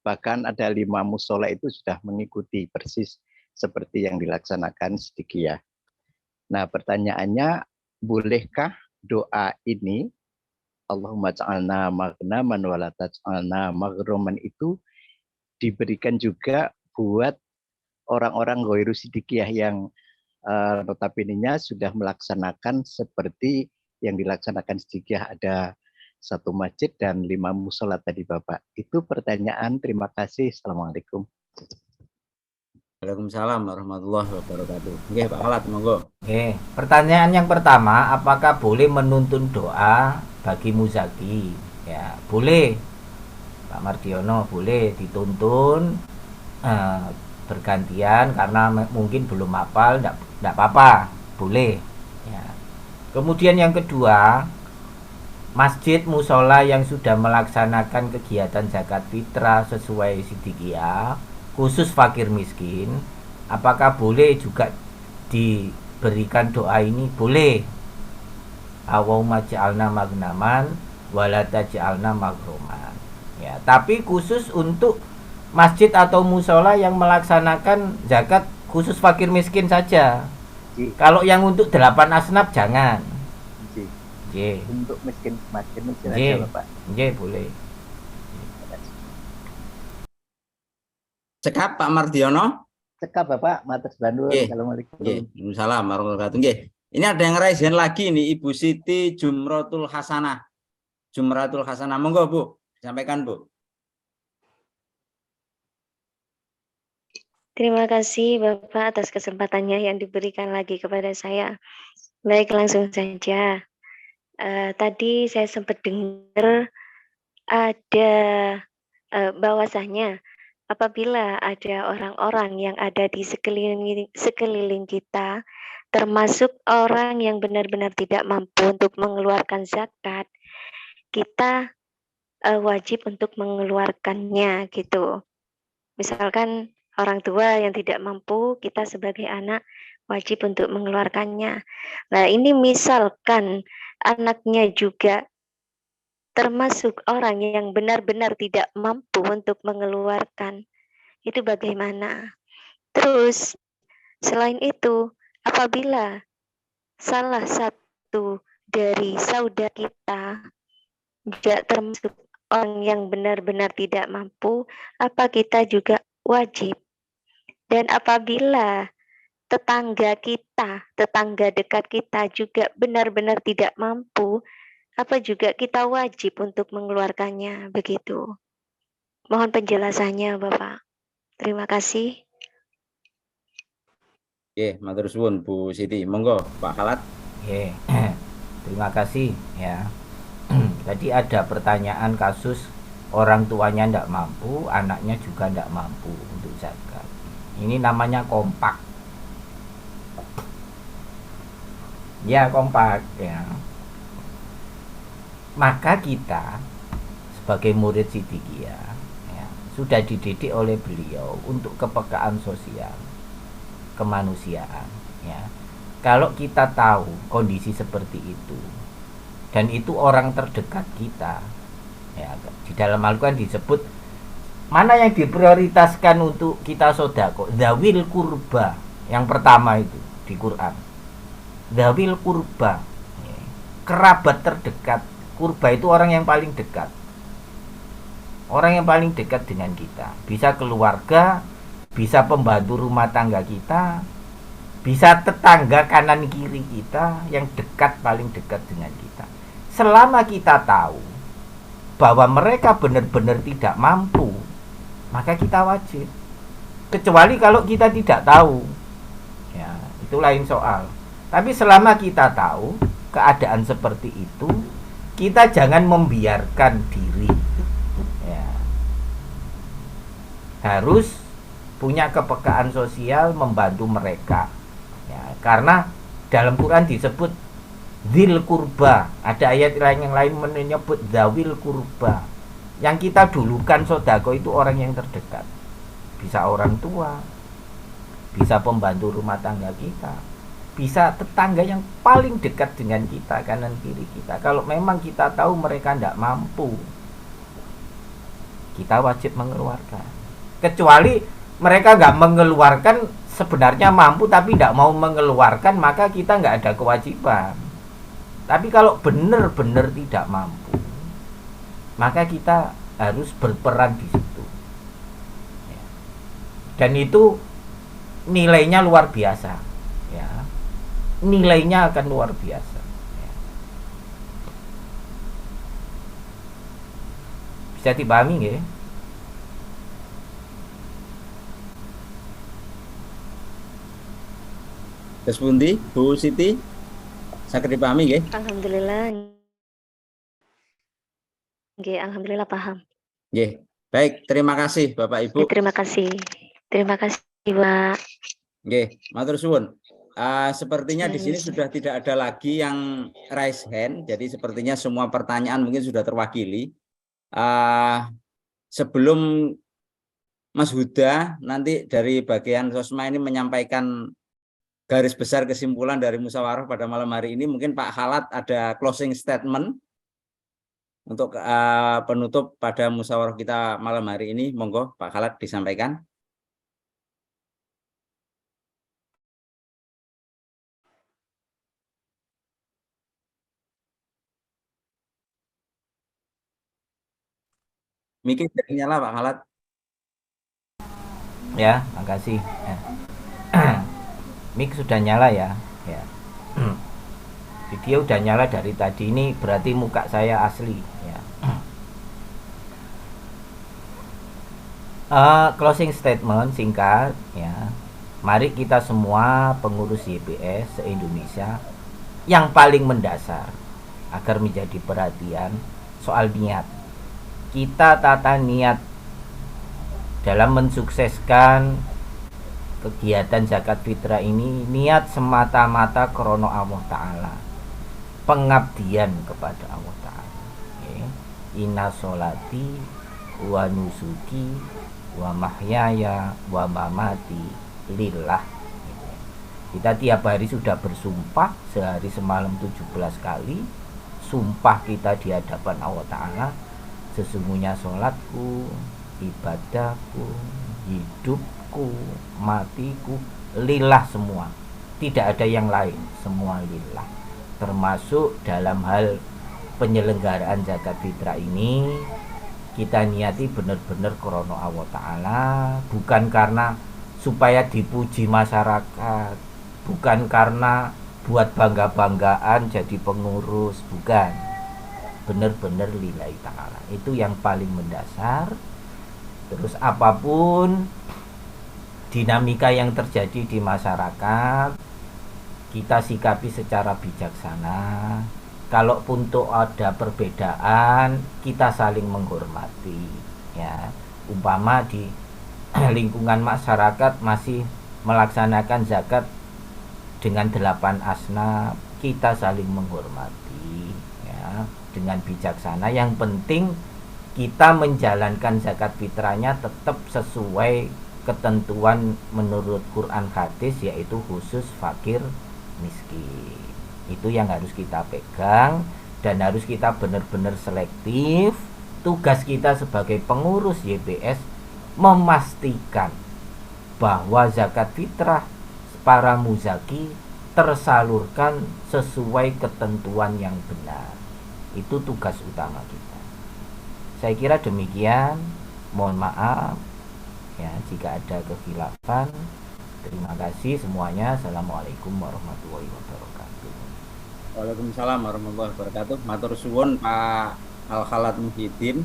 Bahkan ada 5 musola itu sudah mengikuti persis seperti yang dilaksanakan Sidikiyah. Nah, pertanyaannya, bolehkah doa ini Allahumma ja'alna maghnaman wa la taj'alna maghruman itu diberikan juga buat orang-orang ghairu Sidikiyah yang notabene-nya sudah melaksanakan seperti yang dilaksanakan Sidikiyah, ada 1 masjid dan 5 musola tadi, Bapak. Itu pertanyaan. Terima kasih. Assalamualaikum. Waalaikumsalam warahmatullahi wabarakatuh. Nggih, Pak Alat, monggo. Oke, pertanyaan yang pertama, apakah boleh menuntun doa bagi muzaki? Ya, boleh. Pak Mardiono, boleh dituntun bergantian karena mungkin belum hafal, enggak apa-apa, boleh. Ya. Kemudian yang kedua, masjid musola yang sudah melaksanakan kegiatan zakat fitrah sesuai Sidikiyah, khusus fakir miskin, apakah boleh juga diberikan doa ini? Boleh. Allahumma ja'alna maghnaman wa la taj'alna maghruman. Ya, tapi khusus untuk masjid atau musola yang melaksanakan zakat khusus fakir miskin saja. Kalau yang untuk 8 asnaf jangan. Untuk miskin aja, Bapak. Boleh. Cekap Pak Mardiono. Cekap, Bapak. Matur nuwun. Assalamualaikum. Waalaikumsalam warahmatullahi wabarakatuh. Ini ada yang raise hand lagi nih, Ibu Siti Jumratul Hasanah. Jumratul Hasanah, monggo Bu, sampaikan Bu. Terima kasih Bapak atas kesempatannya yang diberikan lagi kepada saya. Baik, langsung saja. Tadi saya sempat dengar ada bahwasanya apabila ada orang-orang yang ada di sekeliling kita, termasuk orang yang benar-benar tidak mampu untuk mengeluarkan zakat, kita wajib untuk mengeluarkannya gitu. Misalkan orang tua yang tidak mampu, kita sebagai anak wajib untuk mengeluarkannya. Nah, ini misalkan anaknya juga termasuk orang yang benar-benar tidak mampu untuk mengeluarkan, itu bagaimana? Terus, selain itu, apabila salah satu dari saudara kita juga termasuk orang yang benar-benar tidak mampu, apa kita juga wajib? Dan apabila tetangga kita, tetangga dekat kita juga benar-benar tidak mampu, apa juga kita wajib untuk mengeluarkannya, begitu. Mohon penjelasannya, Bapak. Terima kasih. Matur suwun Bu Siti. Monggo Pak Khalat. Terima kasih ya. Tadi ada pertanyaan kasus orang tuanya tidak mampu, anaknya juga tidak mampu untuk zakat. Ini namanya kompak. Ya, kompak ya. Maka kita sebagai murid Siddiqiyah ya, sudah dididik oleh beliau untuk kepekaan sosial, kemanusiaan ya. Kalau kita tahu kondisi seperti itu dan itu orang terdekat kita ya, di dalam Al-Quran disebut mana yang diprioritaskan untuk kita sodako, dzawil kurba, yang pertama itu di Quran, dzawil kurba ya, kerabat terdekat. Kurba itu orang yang paling dekat, orang yang paling dekat dengan kita, bisa keluarga, bisa pembantu rumah tangga kita, bisa tetangga kanan kiri kita yang dekat, paling dekat dengan kita. Selama kita tahu bahwa mereka benar-benar tidak mampu, maka kita wajib. Kecuali kalau kita tidak tahu ya, itu lain soal. Tapi selama kita tahu keadaan seperti itu, kita jangan membiarkan diri ya. Harus punya kepekaan sosial, membantu mereka ya, karena dalam Quran disebut dzil kurba, ada ayat yang lain menyebut dzawil kurba. Yang kita dulukan sodako itu orang yang terdekat, bisa orang tua, bisa pembantu rumah tangga kita, bisa tetangga yang paling dekat dengan kita, kanan kiri kita. Kalau memang kita tahu mereka tidak mampu, kita wajib mengeluarkan. Kecuali mereka nggak mengeluarkan, sebenarnya mampu tapi tidak mau mengeluarkan, maka kita nggak ada kewajiban. Tapi kalau benar-benar tidak mampu, maka kita harus berperan di situ. Dan itu nilainya luar biasa. Ya, nilainya akan luar biasa. Ya. Bisa dipahami nggih? Terus pundi, Bu Siti? Saged dipahami nggih? Alhamdulillah. Nggih, alhamdulillah paham. Nggih. Baik, terima kasih Bapak Ibu. Terima kasih. Terima kasih, Pak. Nggih, matur suwun. Sepertinya di sini sudah tidak ada lagi yang raise hand, jadi sepertinya semua pertanyaan mungkin sudah terwakili. Sebelum Mas Huda nanti dari bagian Sosma ini menyampaikan garis besar kesimpulan dari musyawarah pada malam hari ini, mungkin Pak Khalat ada closing statement untuk penutup pada musyawarah kita malam hari ini. Monggo Pak Khalat disampaikan. Miki nyala Pak Khalat. Ya, makasih. Ya. Mik sudah nyala ya. Ya. Video udah nyala dari tadi, ini berarti muka saya asli ya. Closing statement singkat ya. Mari kita semua pengurus YPS se-Indonesia yang paling mendasar agar menjadi perhatian soal niat. Kita tata niat dalam mensukseskan kegiatan zakat fitrah ini, niat semata-mata krono Allah Ta'ala, pengabdian kepada Allah Ta'ala. Inna sholati wa nusuki wa mahyaya wa mamati lillah. Kita tiap hari sudah bersumpah, sehari semalam 17 kali sumpah kita di hadapan Allah Ta'ala, sesungguhnya sholatku, ibadahku, hidupku, matiku lillah semua, tidak ada yang lain, semua lillah. Termasuk dalam hal penyelenggaraan zakat fitrah ini, kita niati benar-benar krono Allah Ta'ala, bukan karena supaya dipuji masyarakat, bukan karena buat bangga-banggaan jadi pengurus, bukan. Benar-benar lillahi ta'ala, itu yang paling mendasar. Terus apapun dinamika yang terjadi di masyarakat, kita sikapi secara bijaksana, kalaupun tuh ada perbedaan, kita saling menghormati, ya. Umpama di lingkungan masyarakat masih melaksanakan zakat dengan 8 asnaf, kita saling menghormati, ya, dengan bijaksana. Yang penting kita menjalankan zakat fitrahnya tetap sesuai ketentuan menurut Quran hadis, yaitu khusus fakir miskin. Itu yang harus kita pegang dan harus kita benar-benar selektif. Tugas kita sebagai pengurus YPS memastikan bahwa zakat fitrah para muzaki tersalurkan sesuai ketentuan yang benar. Itu tugas utama kita. Saya kira demikian. Mohon maaf ya jika ada kekhilafan. Terima kasih semuanya. Assalamualaikum warahmatullahi wabarakatuh. Waalaikumsalam warahmatullahi wabarakatuh. Matur suwun Pak Al-Khalat Muhyiddin,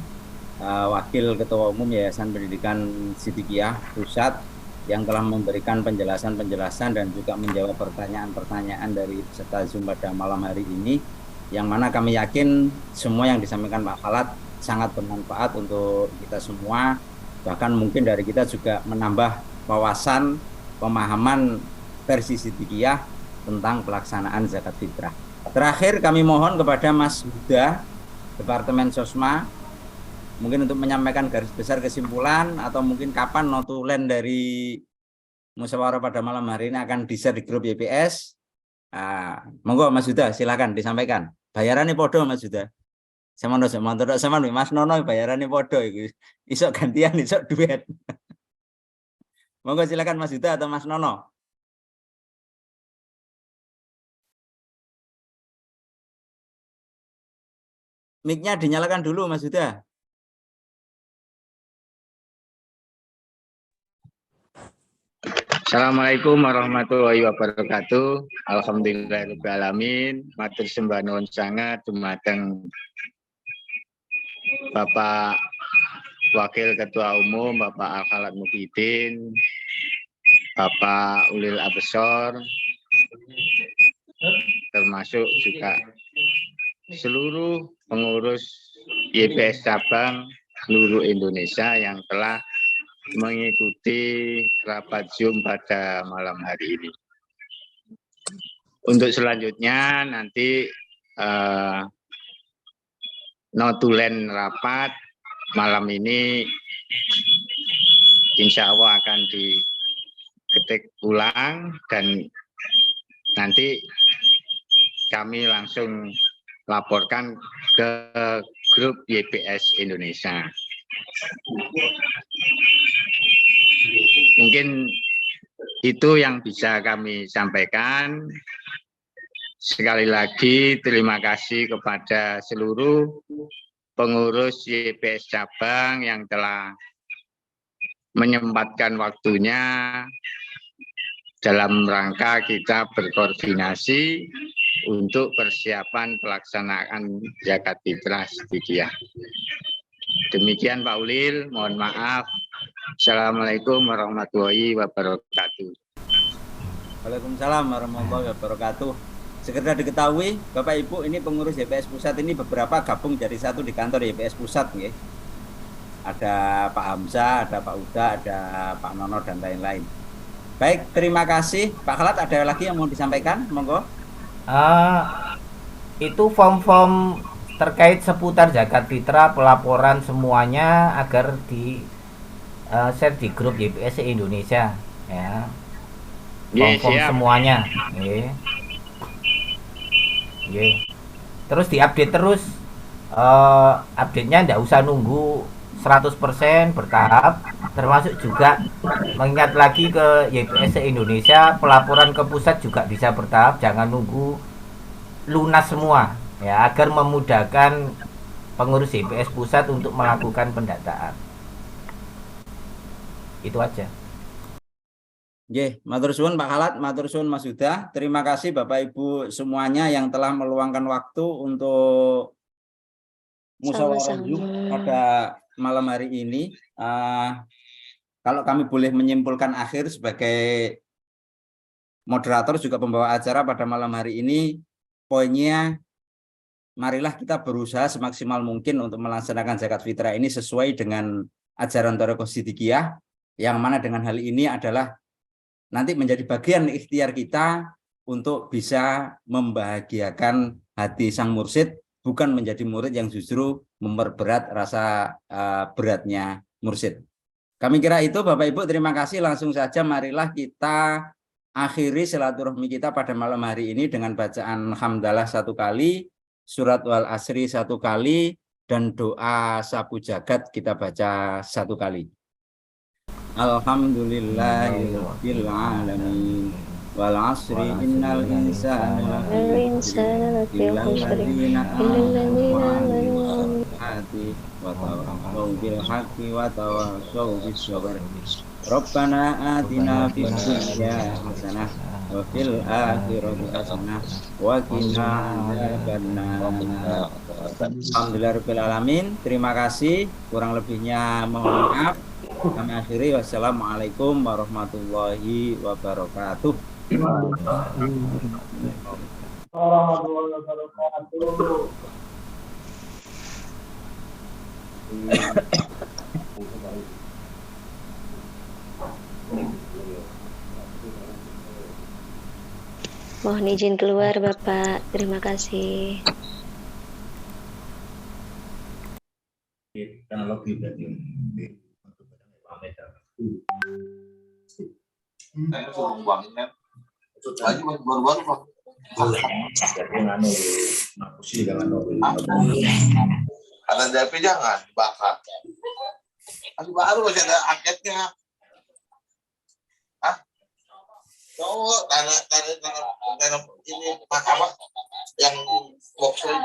Wakil Ketua Umum Yayasan Pendidikan Sidikiyah Pusat, yang telah memberikan penjelasan-penjelasan dan juga menjawab pertanyaan-pertanyaan dari peserta Zoom pada malam hari ini, yang mana kami yakin semua yang disampaikan Pak Khalat sangat bermanfaat untuk kita semua, bahkan mungkin dari kita juga menambah wawasan, pemahaman versi Sidikiyah tentang pelaksanaan zakat fitrah. Terakhir kami mohon kepada Mas Huda, Departemen Sosma, mungkin untuk menyampaikan garis besar kesimpulan atau mungkin kapan notulen dari musyawarah pada malam hari ini akan di-share di grup YPS. Monggo Mas Huda, silakan disampaikan. Bayarannya podo Mas Huda. Sama Mas Nono bayarannya podo itu. Isok gantian, isok duet. Monggo silakan Mas Huda atau Mas Nono. Mic-nya dinyalakan dulu Mas Huda. Assalamualaikum warahmatullahi wabarakatuh. Alhamdulillahirrahmanirrahim. Matur sembah nuwun sangat dumateng Bapak Wakil Ketua Umum, Bapak Al-Khalat Muhyiddin, Bapak Ulil Absor, termasuk juga seluruh pengurus YPS cabang seluruh Indonesia yang telah mengikuti rapat Zoom pada malam hari ini. Untuk selanjutnya nanti notulen rapat malam ini insya Allah akan diketik ulang dan nanti kami langsung laporkan ke grup YPS Indonesia. Mungkin itu yang bisa kami sampaikan. Sekali lagi terima kasih kepada seluruh pengurus YPS cabang yang telah menyempatkan waktunya dalam rangka kita berkoordinasi untuk persiapan pelaksanaan zakat fitrah Sidikiyah. Demikian Pak Ulil, mohon maaf. Assalamualaikum warahmatullahi wabarakatuh. Waalaikumsalam warahmatullahi wabarakatuh. Sekedar diketahui, Bapak Ibu, ini pengurus YPS Pusat ini beberapa gabung jadi satu di kantor YPS Pusat, ya. Ada Pak Hamzah, ada Pak Uda, ada Pak Nono dan lain-lain. Baik, terima kasih. Pak Khalat, ada lagi yang mau disampaikan? Monggo. Itu form-form terkait seputar zakat fitrah, pelaporan semuanya agar di share di grup YPS Indonesia, ya. Form-form semuanya, terus diupdate terus, update-nya nggak usah nunggu 100%, bertahap, termasuk juga mengingat lagi ke YPS Indonesia, pelaporan ke pusat juga bisa bertahap, jangan nunggu lunas semua, ya, agar memudahkan pengurus YPS pusat untuk melakukan pendataan. Itu aja. Matur suwun Pak Khalat, matur suwun Mas Huda. Terima kasih Bapak Ibu semuanya yang telah meluangkan waktu untuk musyawarah pada malam hari ini. Kalau kami boleh menyimpulkan akhir sebagai moderator juga pembawa acara pada malam hari ini, poinnya marilah kita berusaha semaksimal mungkin untuk melaksanakan zakat fitrah ini sesuai dengan ajaran Thariqah Siddiqiyah, yang mana dengan hal ini adalah nanti menjadi bagian ikhtiar kita untuk bisa membahagiakan hati sang mursyid, bukan menjadi murid yang justru memperberat rasa beratnya mursyid. Kami kira itu Bapak Ibu, terima kasih. Langsung saja marilah kita akhiri silaturahmi kita pada malam hari ini dengan bacaan hamdalah 1 kali, surat wal asri 1 kali, dan doa sapu jagat kita baca 1 kali. Alhamdulillahirabbil alamin. Wal asri innal insana lafi khusr illa wa tawasaw bil haqqi wa tawasaw bis sabr. Rabbana atina fid dunya hasanah wa fil akhirati hasanah wa qina adzabannar. Alhamdulillahirabbil alamin. Terima kasih, kurang lebihnya mohon maaf. Kami akhiri, wassalamualaikum warahmatullahi wabarakatuh. Mohon izin keluar Bapak, terima kasih. Teknologi berarti. Ada DP jangan bakar. Masih baru masih ada angketnya. Hah? Oh, tanah ini apa? Yang box yang